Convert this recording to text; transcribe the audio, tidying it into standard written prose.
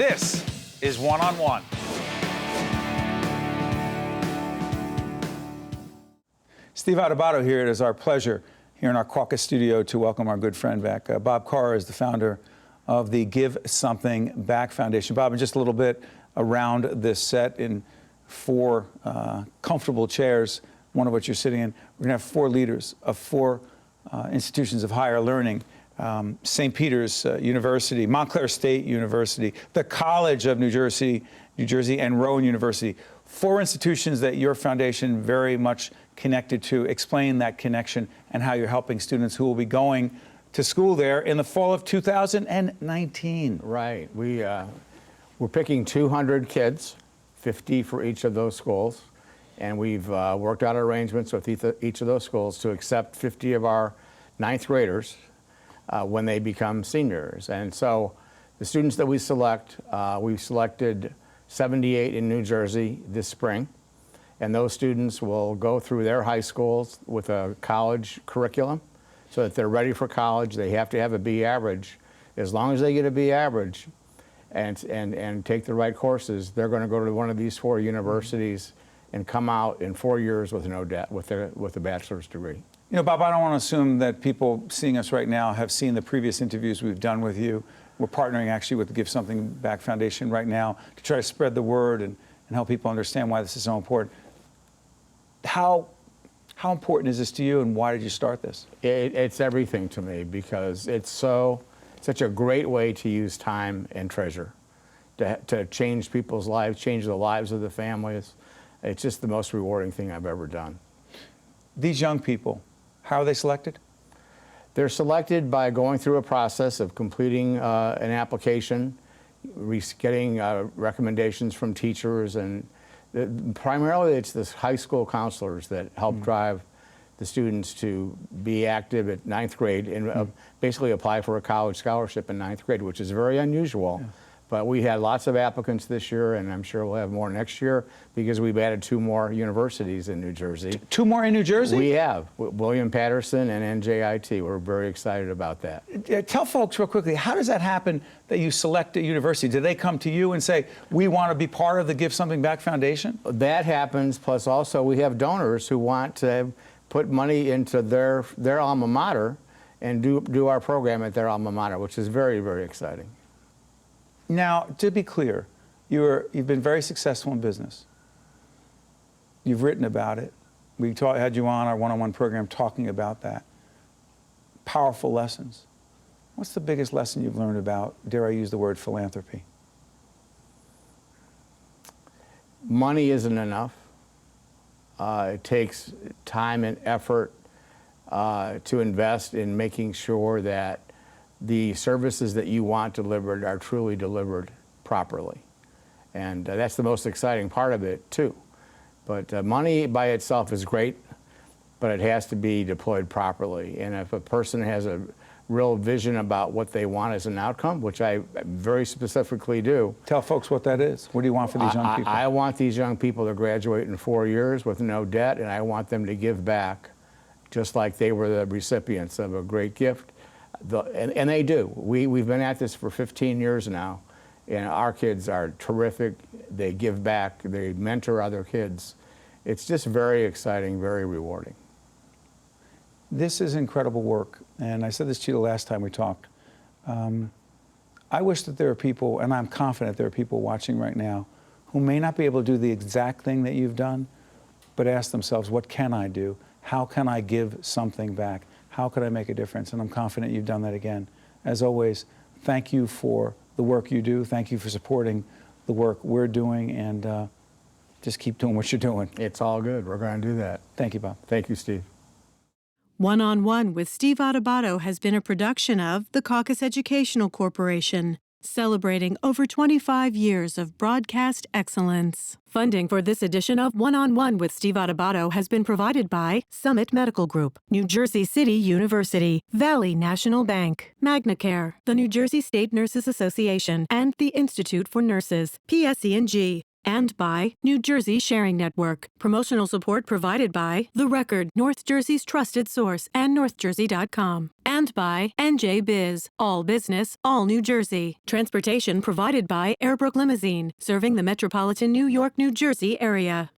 This is One on One. Steve Adubato here. It is our pleasure here in our CAUCUS studio to welcome our good friend back. Bob Carr is the founder of the Give Something Back Foundation. Bob, in just a little bit around this set in four comfortable chairs, one of which you're sitting in, we're going to have four leaders of four institutions of higher learning. St. Peter's University, Montclair State University, the College of New Jersey, and Rowan University. Four institutions that your foundation very much connected to. Explain that connection and how you're helping students who will be going to school there in the fall of 2019. Right. We're picking 200 kids, 50 for each of those schools, and we've worked out arrangements with each of those schools to accept 50 of our ninth graders when they become seniors. And so the students that we select, we've selected 78 in New Jersey this spring, and those students will go through their high schools with a college curriculum so that they're ready for college. They have to have a B average. As long as they get a B average and take the right courses, they're going to go to one of these four universities and come out in 4 years with no debt, with a bachelor's degree. You know, Bob, I don't want to assume that people seeing us right now have seen the previous interviews we've done with you. We're partnering actually with the Give Something Back Foundation right now to try to spread the word and help people understand why this is so important. How important is this to you, and why did you start this? It's everything to me, because it's such a great way to use time and treasure to change people's lives, change the lives of the families. It's just the most rewarding thing I've ever done. These young people, how are they selected? They're selected by going through a process of completing an application, getting recommendations from teachers, and primarily it's the high school counselors that help drive the students to be active at ninth grade and basically apply for a college scholarship in ninth grade, which is very unusual. Yeah. But we had lots of applicants this year, and I'm sure we'll have more next year because we've added 2 more universities in New Jersey. 2 more in New Jersey? We have, William Patterson and NJIT. We're very excited about that. Tell folks real quickly, how does that happen that you select a university? Do they come to you and say, we want to be part of the Give Something Back Foundation? That happens, plus also we have donors who want to put money into their alma mater and do our program at their alma mater, which is very, very exciting. Now, to be clear, you've been very successful in business. You've written about it. We had you on our one-on-one program talking about that. Powerful lessons. What's the biggest lesson you've learned about, dare I use the word, philanthropy? Money isn't enough. It takes time and effort to invest in making sure that the services that you want delivered are truly delivered properly. And that's the most exciting part of it, too. But money by itself is great, but it has to be deployed properly. And if a person has a real vision about what they want as an outcome, which I very specifically do. Tell folks what that is. What do you want for these young people? I want these young people to graduate in 4 years with no debt, and I want them to give back just like they were the recipients of a great gift. And they do. We've been at this for 15 years now, and our kids are terrific. They give back. They mentor other kids. It's just very exciting, very rewarding. This is incredible work, and I said this to you the last time we talked. I wish that there are people, and I'm confident there are people watching right now, who may not be able to do the exact thing that you've done, but ask themselves, what can I do? How can I give something back? How could I make a difference? And I'm confident you've done that again. As always, thank you for the work you do. Thank you for supporting the work we're doing, and just keep doing what you're doing. It's all good. We're going to do that. Thank you, Bob. Thank you, Steve. One on One with Steve Adubato has been a production of the CAUCUS Educational Corporation, celebrating over 25 years of broadcast excellence. Funding for this edition of One on One with Steve Adubato has been provided by Summit Medical Group, New Jersey City University, Valley National Bank, MagnaCare, the New Jersey State Nurses Association, and the Institute for Nurses, PSE&G. And by New Jersey Sharing Network. Promotional support provided by The Record, North Jersey's trusted source, and NorthJersey.com. And by NJ Biz, all business, all New Jersey. Transportation provided by Airbrook Limousine, serving the metropolitan New York, New Jersey area.